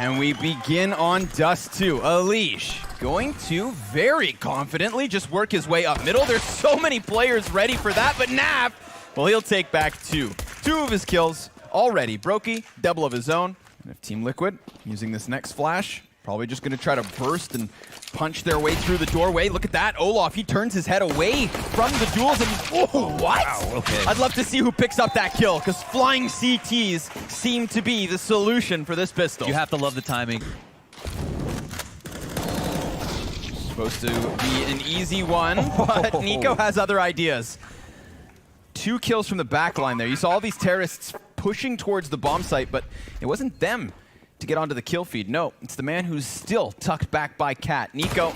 And we begin on Dust 2. Alish going to very confidently just work his way up middle. There's so many players ready for that, but Nav, well, he'll take back two. Two of his kills already. Brokey, double of his own. And if Team Liquid, using this next flash, probably just going to try to burst and punch their way through the doorway. Look at that. Olaf, he turns his head away from the duels and what? Wow, okay. I'd love to see who picks up that kill, because flying CTs seem to be the solution for this pistol. You have to love the timing. Supposed to be an easy one, but Nico has other ideas. 2 kills from the back line there. You saw all these terrorists pushing towards the bomb site, but it wasn't them to get onto the kill feed. No, it's the man who's still tucked back by Cat. Nico,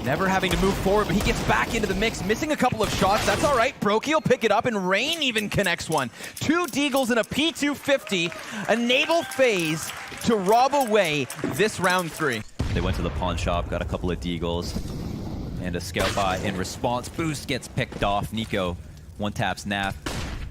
never having to move forward, but he gets back into the mix, missing a couple of shots. That's all right. Brokey will pick it up, and Rain even connects one. 2 Deagles and a P250 enable FaZe to rob away this round 3. They went to the pawn shop, got a couple of Deagles, and a scout buy in response. Boost gets picked off. Nico one-taps Nap.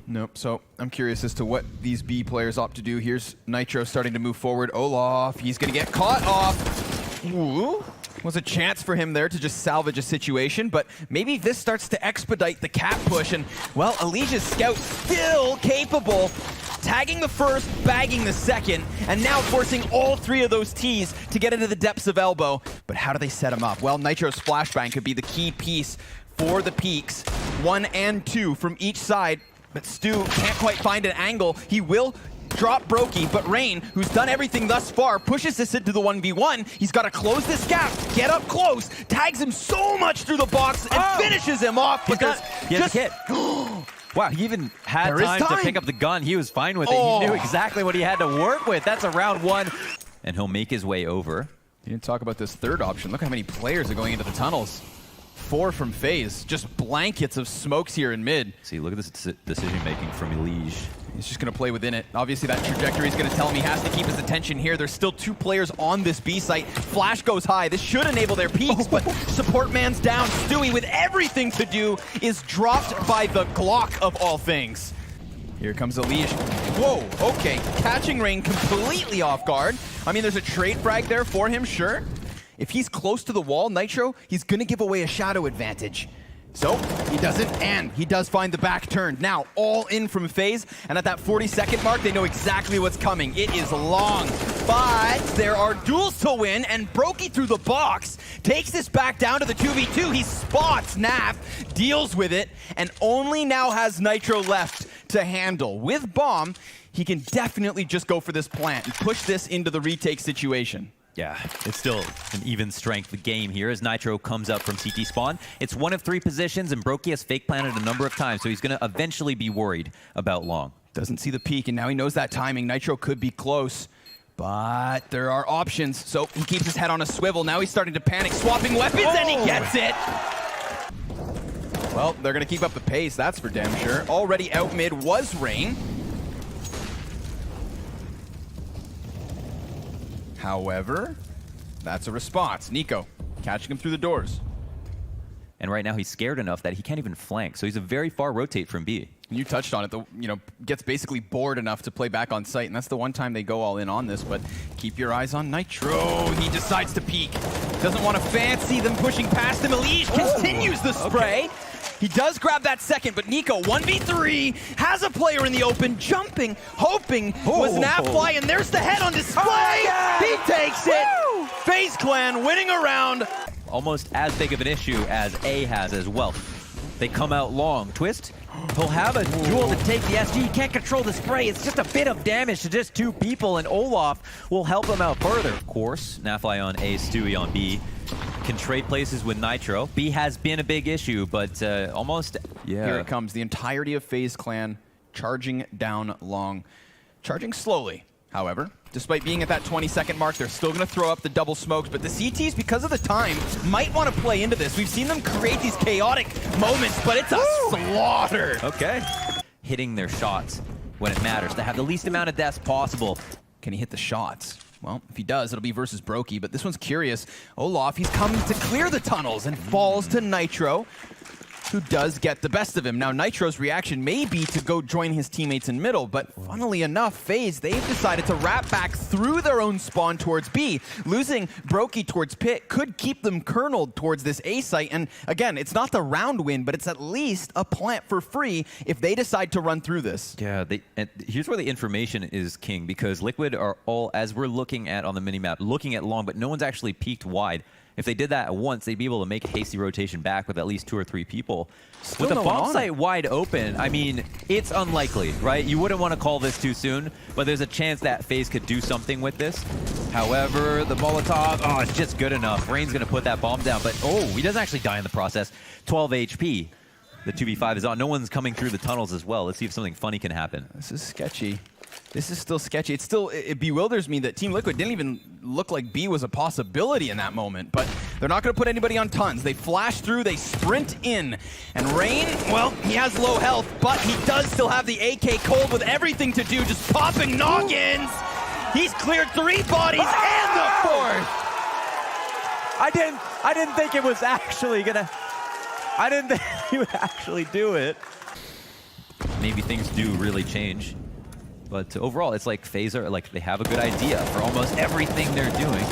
Nope, so I'm curious as to what these B players opt to do. Here's Nitro starting to move forward. Olaf, he's gonna get caught off. Ooh, was a chance for him there to just salvage a situation, but maybe this starts to expedite the Cat push, and well, Alicia's scout still capable, tagging the first, bagging the second, and now forcing all 3 of those Ts to get into the depths of elbow. But how do they set him up? Well, Nitro's flashbang could be the key piece for the peaks. 1 and 2 from each side. But Stu can't quite find an angle. He will drop Brokey, but Rain, who's done everything thus far, pushes this into the 1v1. He's got to close this gap, get up close, tags him so much through the box, and finishes him off because he has a hit. Wow, he even had time to pick up the gun. He was fine with it. He knew exactly what he had to work with. That's a round 1. And he'll make his way over. You didn't talk about this third option. Look how many players are going into the tunnels. 4 from FaZe, just blankets of smokes here in mid. See, look at this decision-making from Elige. He's just going to play within it. Obviously, that trajectory is going to tell him he has to keep his attention here. There's still 2 players on this B site. Flash goes high. This should enable their peaks, but support man's down. Stewie, with everything to do, is dropped by the Glock of all things. Here comes Elige. Whoa, okay. Catching Rain completely off guard. I mean, there's a trade frag there for him, sure. If he's close to the wall, Nitro, he's going to give away a shadow advantage. So, he doesn't, and he does find the back turn. Now, all in from FaZe, and at that 40-second mark, they know exactly what's coming. It is long, but there are duels to win, and Brokey through the box takes this back down to the 2v2. He spots Nav, deals with it, and only now has Nitro left to handle. With Bomb, he can definitely just go for this plant and push this into the retake situation. Yeah, it's still an even strength game here as Nitro comes up from CT spawn. It's 1 of 3 positions, and Brokey has fake planted a number of times, so he's going to eventually be worried about long. Doesn't see the peak, and now he knows that timing. Nitro could be close, but there are options. So he keeps his head on a swivel. Now he's starting to panic, swapping weapons, and he gets it! Well, they're going to keep up the pace, that's for damn sure. Already out mid was Rain. However, that's a response. Nico catching him through the doors. And right now he's scared enough that he can't even flank, so he's a very far rotate from B. You touched on it, gets basically bored enough to play back on site, and that's the one time they go all in on this, but keep your eyes on Nitro. He decides to peek. Doesn't want to fancy them pushing past him. Elige continues the spray. Okay. He does grab that second, but Nico, 1v3, has a player in the open, jumping, hoping was an fly, and there's the head on display. He takes it. FaZe Clan winning a round. Almost as big of an issue as A has as well. They come out long. Twist, he'll have a duel to take the SG. He can't control the spray. It's just a bit of damage to just 2 people, and Olaf will help him out further. Of course, Nafly on A, Stewie on B. Can trade places with Nitro. B has been a big issue, but almost... Yeah. Here it comes. The entirety of FaZe Clan charging down long. Charging slowly, however. Despite being at that 20-second mark, they're still going to throw up the double smokes, but the CTs, because of the time, might want to play into this. We've seen them create these chaotic moments, but it's a slaughter. Okay. Hitting their shots when it matters, to have the least amount of deaths possible. Can he hit the shots? Well, if he does, it'll be versus Brokey, but this one's curious. Olaf, he's come to clear the tunnels and falls to Nitro. who does get the best of him. Now, Nitro's reaction may be to go join his teammates in middle, but funnily enough, FaZe, they've decided to wrap back through their own spawn towards B. Losing Brokey towards Pit could keep them kerneled towards this A site, and again, it's not the round win, but it's at least a plant for free if they decide to run through this. Yeah, and here's where the information is king, because Liquid are all, as we're looking at on the minimap, looking at long, but no one's actually peeked wide. If they did that at once, they'd be able to make a hasty rotation back with at least 2 or 3 people. With the bomb site wide open, I mean, it's unlikely, right? You wouldn't want to call this too soon, but there's a chance that FaZe could do something with this. However, the Molotov, oh, it's just good enough. Rain's going to put that bomb down, but oh, he doesn't actually die in the process. 12 HP. The 2v5 is on. No one's coming through the tunnels as well. Let's see if something funny can happen. This is sketchy. This is still sketchy. It bewilders me that Team Liquid didn't even look like B was a possibility in that moment, but they're not going to put anybody on tons. They flash through, they sprint in, and Rain, well, he has low health, but he does still have the AK Cold with everything to do, just popping noggins. He's cleared 3 bodies and the 4th. I didn't think it was actually gonna. I didn't think he would actually do it. Maybe things do really change. But overall, it's like FaZe are like they have a good idea for almost everything they're doing.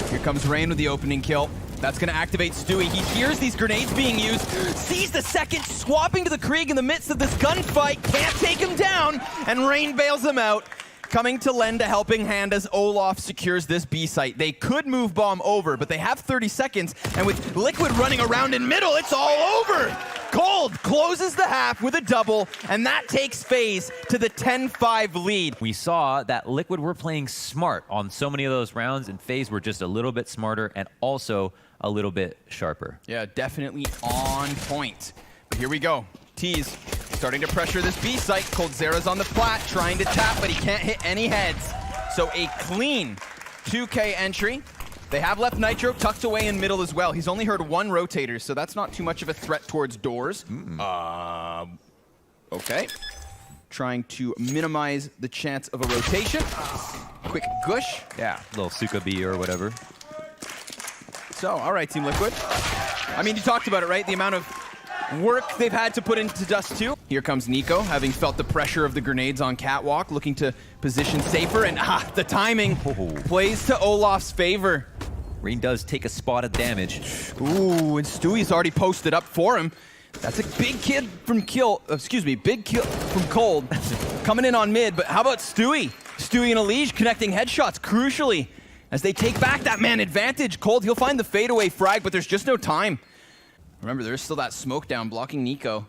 Here comes Rain with the opening kill. That's going to activate Stewie. He hears these grenades being used, sees the second, swapping to the Krieg in the midst of this gunfight, can't take him down, and Rain bails him out. Coming to lend a helping hand as Olaf secures this B site. They could move bomb over, but they have 30 seconds, and with Liquid running around in middle, it's all over! Cold closes the half with a double, and that takes FaZe to the 10-5 lead. We saw that Liquid were playing smart on so many of those rounds, and FaZe were just a little bit smarter and also a little bit sharper. Yeah, definitely on point. But here we go. Tease starting to pressure this B site. COLDZERA's on the plat, trying to tap, but he can't hit any heads. So a clean 2K entry. They have left Nitro tucked away in middle as well. He's only heard 1 rotator, so that's not too much of a threat towards doors. Okay. Trying to minimize the chance of a rotation. Quick gush. Yeah, little Suka B or whatever. So, all right, Team Liquid. I mean, you talked about it, right? The amount of work they've had to put into Dust 2. Here comes Nico, having felt the pressure of the grenades on Catwalk, looking to position safer, and the timing plays to Olaf's favor. Rain does take a spot of damage. Ooh, and Stewie's already posted up for him. That's a big kid from big kill from Cold coming in on mid, but how about Stewie? Stewie and Elige connecting headshots crucially as they take back that man advantage. Cold, he'll find the fadeaway frag, but there's just no time. Remember, there's still that smoke down blocking Nico.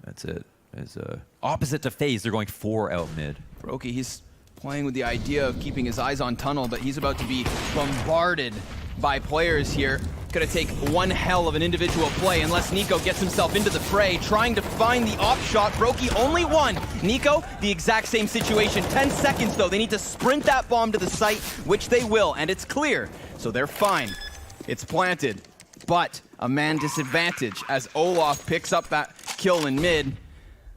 That's it. As opposite to FaZe, they're going 4 out mid. Brokey, he's playing with the idea of keeping his eyes on tunnel, but he's about to be bombarded by players here. Gonna take one hell of an individual play unless Nico gets himself into the fray, trying to find the off shot. Brokey only 1. Nico, the exact same situation. 10 seconds though. They need to sprint that bomb to the site, which they will, and it's clear. So they're fine. It's planted. But a man disadvantage as Olaf picks up that kill in mid.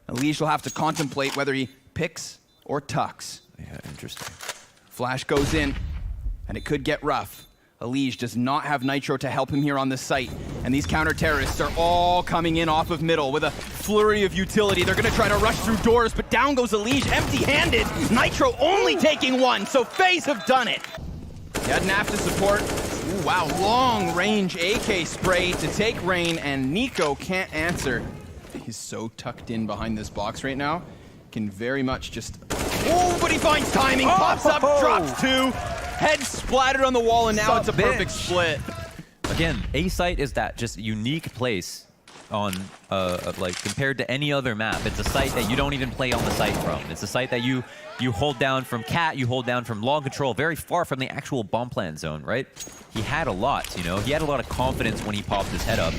Elige will have to contemplate whether he picks or tucks. Yeah, interesting. Flash goes in, and it could get rough. Elige does not have Nitro to help him here on the site, and these counter-terrorists are all coming in off of middle with a flurry of utility. They're going to try to rush through doors, but down goes Elige, empty-handed. Nitro only taking 1, so FaZe have done it. Yadnaf to support. Ooh, wow, long-range AK spray to take Rain, and Nico can't answer. He's so tucked in behind this box right now. Can very much just... Oh, but he finds timing, pops up, drops 2. Head splattered on the wall, and now it's a perfect split. Again, A site is that just unique place on, like, compared to any other map. It's a site that you don't even play on the site from. It's a site that you hold down from Cat, you hold down from long control, very far from the actual bomb plant zone, right? He had a lot, you know? He had a lot of confidence when he popped his head up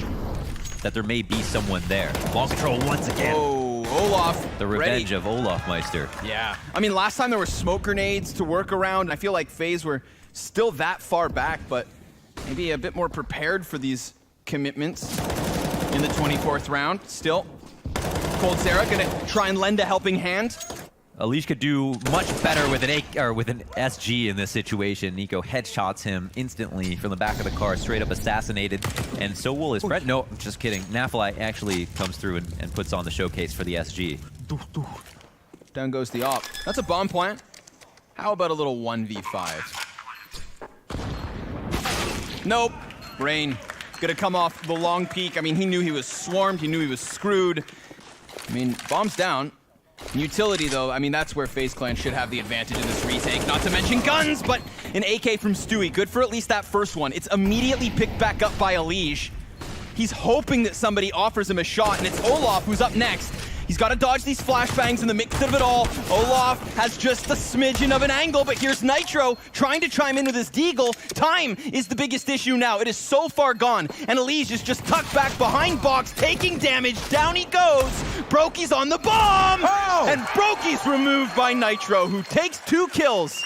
that there may be someone there. Long control once again. Oh, Olaf. The revenge of Olaf Meister. Yeah. I mean, last time there were smoke grenades to work around. I feel like FaZe were still that far back, but maybe a bit more prepared for these commitments in the 24th round. Still, COLDZERA gonna try and lend a helping hand. Alish could do much better with an SG in this situation. Nico headshots him instantly from the back of the car, straight up assassinated, and so will his friend. No, just kidding. Nafli actually comes through and puts on the showcase for the SG. Down goes the op. That's a bomb plant. How about a little 1v5? Nope. Rain gonna come off the long peak. I mean, he knew he was swarmed. He knew he was screwed. I mean, bomb's down. Utility, though, I mean, that's where FaZe Clan should have the advantage in this retake. Not to mention guns, but an AK from Stewie. Good for at least that first one. It's immediately picked back up by Alish. He's hoping that somebody offers him a shot, and it's Olaf who's up next. He's got to dodge these flashbangs in the mix of it all. Olaf has just a smidgen of an angle, but here's Nitro trying to chime in with his deagle. Time is the biggest issue now. It is so far gone, and Elise is just tucked back behind Box, taking damage. Down he goes. Brokey's on the bomb, and Brokey's removed by Nitro, who takes 2 kills.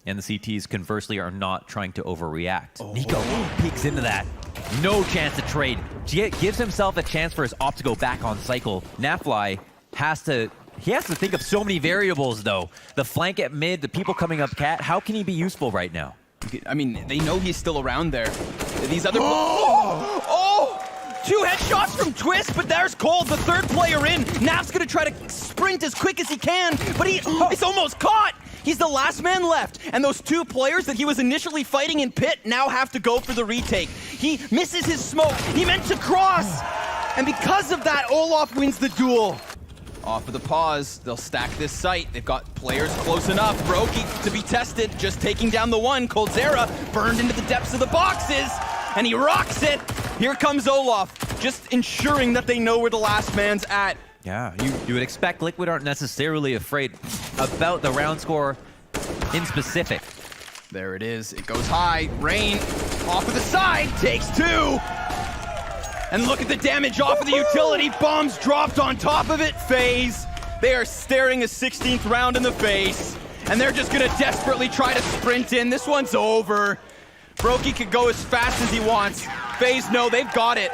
And the CTs, conversely, are not trying to overreact. Nico peeks into that. No chance to trade. Gives himself a chance for his op to go back on cycle. Nafli has to think of so many variables, though. The flank at mid, the people coming up cat. How can he be useful right now? I mean, they know he's still around there. These other... 2 headshots from Twist, but there's Cold, the third player in. Naf's gonna try to sprint as quick as he can, but he's almost caught. He's the last man left, and those 2 players that he was initially fighting in pit now have to go for the retake. He misses his smoke. He meant to cross, and because of that, Olaf wins the duel. Off of the pause, they'll stack this site. They've got players close enough. Brokey to be tested, just taking down the one. COLDZERA burned into the depths of the boxes, and he rocks it. Here comes Olaf, just ensuring that they know where the last man's at. Yeah, you would expect Liquid aren't necessarily afraid about the round score in specific. There it is. It goes high. Rain off of the side takes 2. And look at the damage off of the utility. Bombs dropped on top of it. FaZe. They are staring a 16th round in the face. And they're just going to desperately try to sprint in. This one's over. Brokey could go as fast as he wants. FaZe, no, they've got it.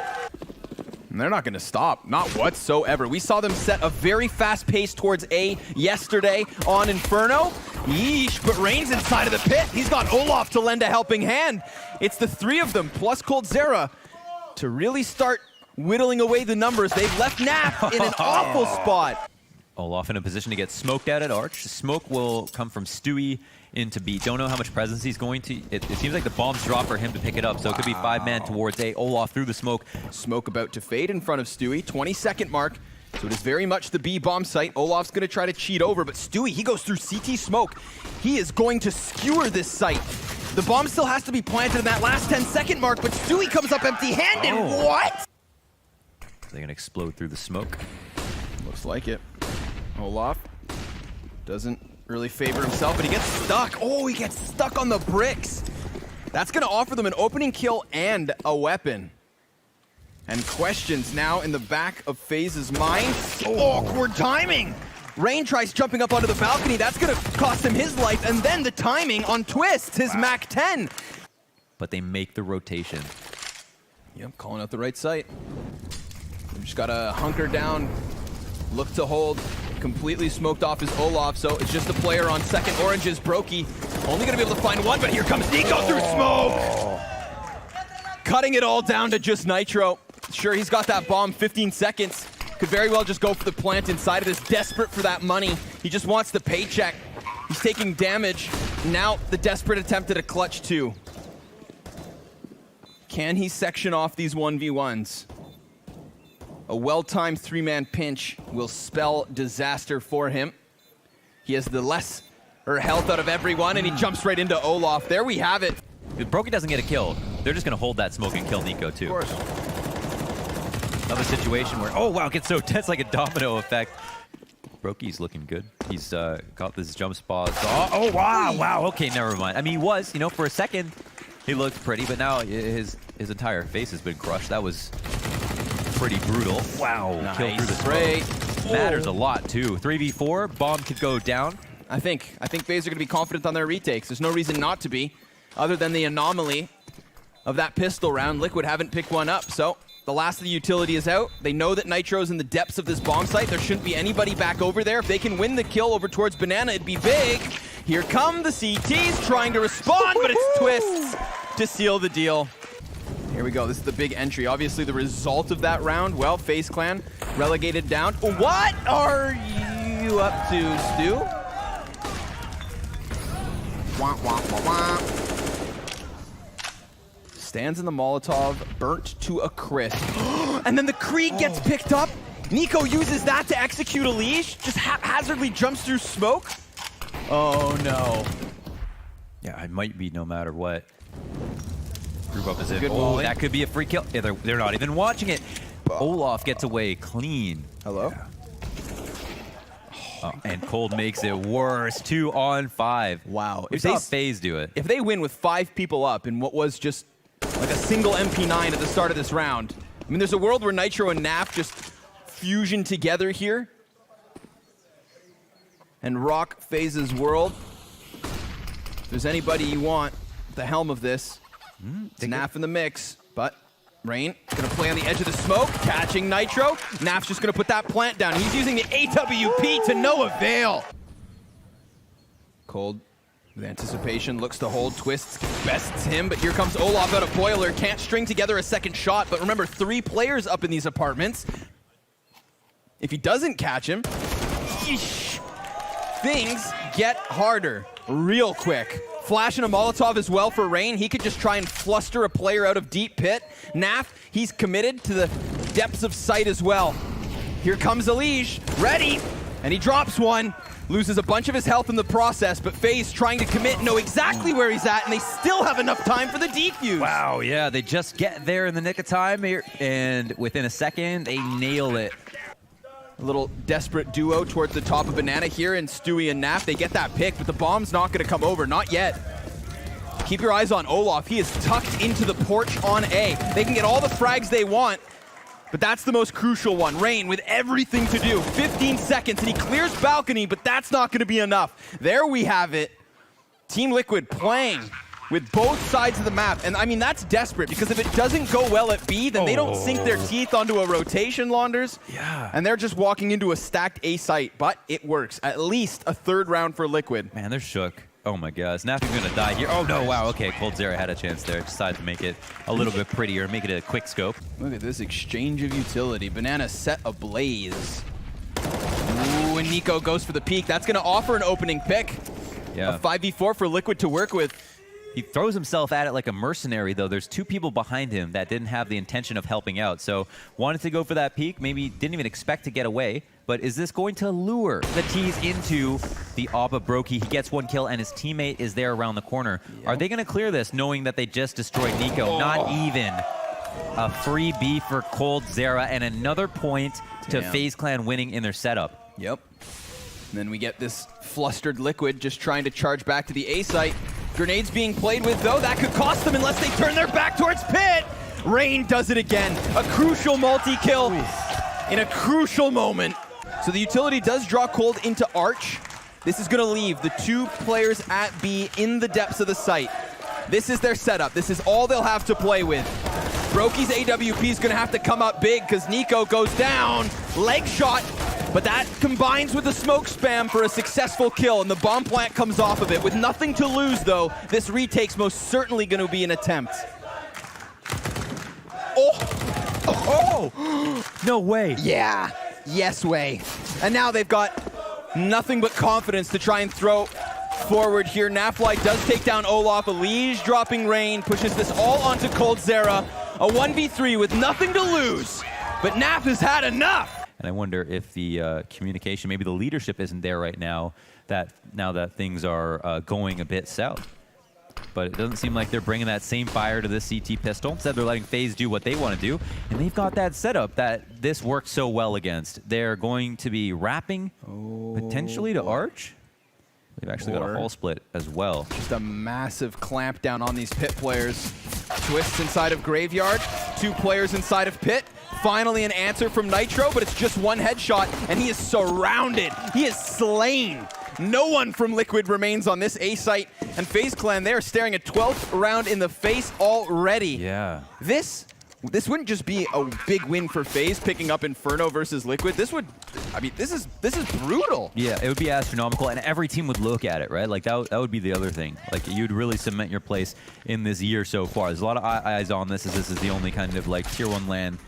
And they're not going to stop, not whatsoever. We saw them set a very fast pace towards A yesterday on Inferno. Yeesh, but Rain's inside of the pit. He's got Olaf to lend a helping hand. It's the 3 of them, plus COLDZERA, to really start whittling away the numbers. They've left Nap in an awful spot. Olaf in a position to get smoked out at Arch. Smoke will come from Stewie into B. Don't know how much presence he's going to. It seems like the bombs drop for him to pick it up, so it could be 5-man towards A. Olaf through the smoke. Smoke about to fade in front of Stewie. 20-second mark. So it is very much the B bomb site. Olaf's going to try to cheat over, but Stewie, he goes through CT smoke. He is going to skewer this site. The bomb still has to be planted in that last 10-second mark, but Stewie comes up empty-handed. What? They're going to explode through the smoke. Looks like it. Olaf doesn't really favor himself, but he gets stuck. Oh, he gets stuck on the bricks. That's going to offer them an opening kill and a weapon. And questions now in the back of FaZe's mind. Awkward timing. Rain tries jumping up onto the balcony. That's going to cost him his life. And then the timing on Twist, his Mac 10. But they make the rotation. Yep, calling out the right site. They've just got to hunker down, look to hold. Completely smoked off his Olaf, so it's just the player on second oranges. Brokey only going to be able to find one, but here comes Nico through smoke. Cutting it all down to just Nitro. Sure, he's got that bomb, 15 seconds. Could very well just go for the plant inside of this, desperate for that money. He just wants the paycheck. He's taking damage. Now the desperate attempt at a clutch 2. Can he section off these 1v1s? A well-timed 3-man pinch will spell disaster for him. He has the less health out of everyone, and he jumps right into Olaf. There we have it. If Brokey doesn't get a kill, they're just going to hold that smoke and kill Nico, too. Of course. Another situation where, oh, wow, it gets so tense like a domino effect. Brokey's looking good. He's got this jump spot. Oh, wow. Okay, never mind. I mean, he was, for a second, he looked pretty, but now his entire face has been crushed. That was pretty brutal. Wow. Nice. Kill through the smoke. Matters a lot, too. 3v4, bomb could go down. I think FaZe are going to be confident on their retakes. There's no reason not to be, other than the anomaly of that pistol round. Liquid haven't picked one up, so The last of the utility is out. They know that Nitro's in the depths of this bomb site. There shouldn't be anybody back over there. If they can win the kill over towards Banana, it'd be big. Here come the CTs trying to respond, but it's Twists to seal the deal. Here we go. This is the big entry. Obviously, the result of that round, well, FaZe Clan relegated down. What are you up to, Stu? Wah, wah, wah, wah. Stands in the Molotov, burnt to a crisp. And then the Krieg gets picked up. Nico uses that to execute a leash, just haphazardly jumps through smoke. Oh no. Yeah, it might be no matter what. Group up is it. Good Oh, volley. that could be a free kill. Yeah, they're not even watching it. Olaf gets away clean. Hello? Yeah. And Cold makes it worse. 2 on 5. Wow. We saw FaZe do it. If they win with 5 people up in what was just like a single MP9 at the start of this round, I mean, there's a world where Nitro and Naf just fusion together here and rock FaZe's world. If there's anybody you want at the helm of this, it's Naf in the mix, but Rain gonna play on the edge of the smoke, catching Nitro. Naf's just gonna put that plant down. He's using the AWP to no avail. Cold, with anticipation, looks to hold, Twists, bests him, but here comes Olaf out of Boiler. Can't string together a second shot, but remember, 3 players up in these apartments. If he doesn't catch him, yeesh, things get harder real quick. Flashing a Molotov as well for Rain. He could just try and fluster a player out of deep pit. Naf, he's committed to the depths of sight as well. Here comes Elige, ready, and he drops one. Loses a bunch of his health in the process, but FaZe trying to commit, know exactly where he's at, and they still have enough time for the defuse. Wow, yeah, they just get there in the nick of time here, and within a second, they nail it. A little desperate duo towards the top of Banana here, and Stewie and Naf, they get that pick, but the bomb's not gonna come over, not yet. Keep your eyes on Olaf. He is tucked into the porch on A. They can get all the frags they want, but that's the most crucial one. Rain with everything to do. 15 seconds, and he clears balcony, but that's not gonna be enough. There we have it. Team Liquid playing with both sides of the map. And I mean, that's desperate, because if it doesn't go well at B, then they don't sink their teeth onto a rotation, Launders. Yeah. And they're just walking into a stacked A site, but it works. At least a 3rd round for Liquid. Man, they're shook. Oh my God, Snappy's gonna die here. Oh no, wow, okay, COLDZERA had a chance there. Decided to make it a little bit prettier, make it a quick scope. Look at this exchange of utility. Banana set ablaze. Ooh, and Nico goes for the peek. That's gonna offer an opening pick. Yeah. A 5v4 for Liquid to work with. He throws himself at it like a mercenary, though. There's 2 people behind him that didn't have the intention of helping out. So wanted to go for that peek, maybe didn't even expect to get away. But is this going to lure the T's into the Abba Brokey? He gets 1 kill, and his teammate is there around the corner. Yep. Are they going to clear this, knowing that they just destroyed Nico? Not even. A free B for COLDZERA, and another point to FaZe Clan winning in their setup. Yep. And then we get this flustered Liquid just trying to charge back to the A site. Grenades being played with, though. That could cost them unless they turn their back towards pit. Rain does it again. A crucial multi-kill in a crucial moment. So the utility does draw Cold into Arch. This is going to leave the 2 players at B in the depths of the site. This is their setup. This is all they'll have to play with. Brokey's AWP is going to have to come up big because Nico goes down. Leg shot. But that combines with the smoke spam for a successful kill, and the bomb plant comes off of it. With nothing to lose, though, this retake's most certainly going to be an attempt. Oh! No way. Yeah. Yes way. And now they've got nothing but confidence to try and throw forward here. Nafly does take down Olaf. Elige dropping Rain, pushes this all onto COLDZERA. A 1v3 with nothing to lose. But Naf has had enough. And I wonder if the communication, maybe the leadership isn't there right now, now that things are going a bit south. But it doesn't seem like they're bringing that same fire to the CT pistol. Instead, they're letting FaZe do what they want to do. And they've got that setup that this works so well against. They're going to be wrapping potentially to Arch. They've actually got a hull split as well. Just a massive clamp down on these pit players. Twists inside of Graveyard. 2 players inside of pit. Finally an answer from Nitro, but it's just 1 headshot, and he is surrounded. He is slain. No one from Liquid remains on this A site, and FaZe Clan, they are staring a 12th round in the face already. Yeah. This This wouldn't just be a big win for FaZe picking up Inferno versus Liquid. This would, I mean, this is brutal. Yeah, it would be astronomical, and every team would look at it, right? Like, that would be the other thing. Like, you'd really cement your place in this year so far. There's a lot of eyes on this, as this is the only kind of, like, Tier 1 LAN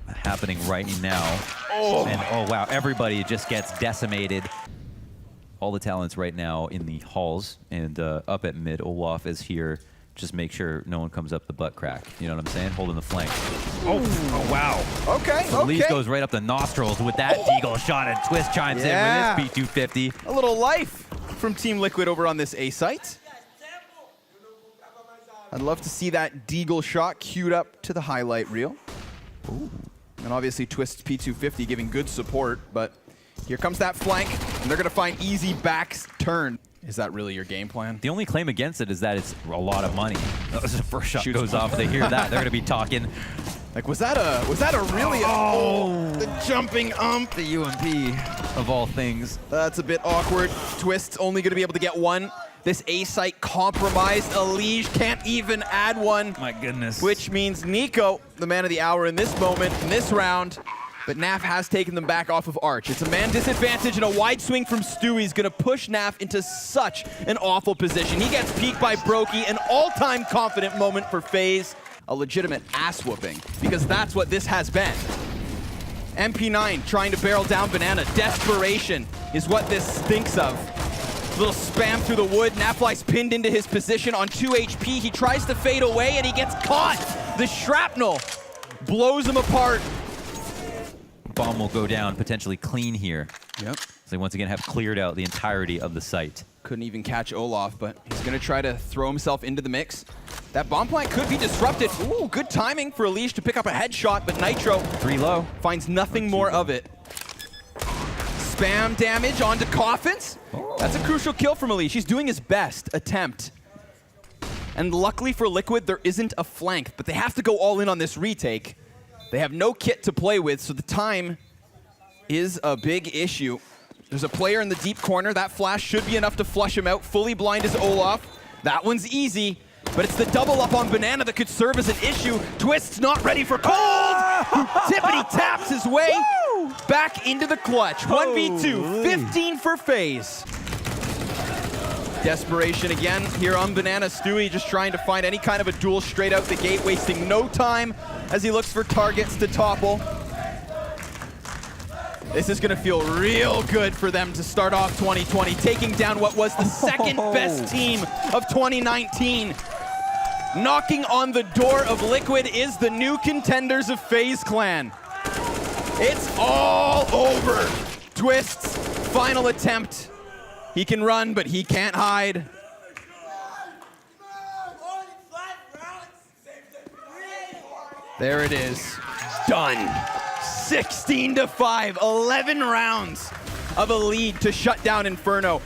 happening right now. Oh. And, oh, wow, everybody just gets decimated. All the talents right now in the halls, and up at mid, Olaf is here. Just make sure no one comes up the butt crack. You know what I'm saying? Holding the flank. Oh, wow. Okay, so Lee's goes right up the nostrils with that deagle shot, and Twist chimes in with his P250. A little life from Team Liquid over on this A site. I'd love to see that deagle shot queued up to the highlight reel. Ooh. And obviously Twist's P250 giving good support, but here comes that flank, and they're going to find easy backs turn. Is that really your game plan? The only claim against it is that it's a lot of money. The first shot Shoots goes off, they hear that, they're going to be talking. Like, was that a really the jumping ump? The UMP of all things. That's a bit awkward. Twist's only going to be able to get one. This A site compromised. Elige can't even add one. My goodness. Which means Nico, the man of the hour in this moment, in this round. But Naf has taken them back off of Arch. It's a man disadvantage, and a wide swing from Stewie's going to push Naf into such an awful position. He gets peeked by Brokey, an all-time confident moment for FaZe. A legitimate ass-whooping, because that's what this has been. MP9 trying to barrel down Banana. Desperation is what this stinks of. Little spam through the wood. Nafly's pinned into his position on 2 HP. He tries to fade away, and he gets caught. The shrapnel blows him apart. Bomb will go down potentially clean here. Yep. So they once again have cleared out the entirety of the site. Couldn't even catch Olaf, but he's going to try to throw himself into the mix. That bomb plant could be disrupted. Ooh, good timing for Elige to pick up a headshot, but Nitro 3 low. Finds nothing more of it. Spam damage onto Coffins. That's a crucial kill from Elige. He's doing his best attempt. And luckily for Liquid, there isn't a flank, but they have to go all in on this retake. They have no kit to play with, so the time is a big issue. There's a player in the deep corner. That flash should be enough to flush him out. Fully blind is Olaf. That one's easy, but it's the double up on Banana that could serve as an issue. Twist's not ready for Cold, who tippity taps his way back into the clutch. 1v2, 15 for FaZe. Desperation again here on Banana. Stewie just trying to find any kind of a duel straight out the gate, wasting no time as he looks for targets to topple. This is gonna feel real good for them to start off 2020, taking down what was the second best team of 2019. Knocking on the door of Liquid is the new contenders of FaZe Clan. It's all over. Twist's final attempt. He can run, but he can't hide. There it is. Done. 16-5, 11 rounds of a lead to shut down Inferno.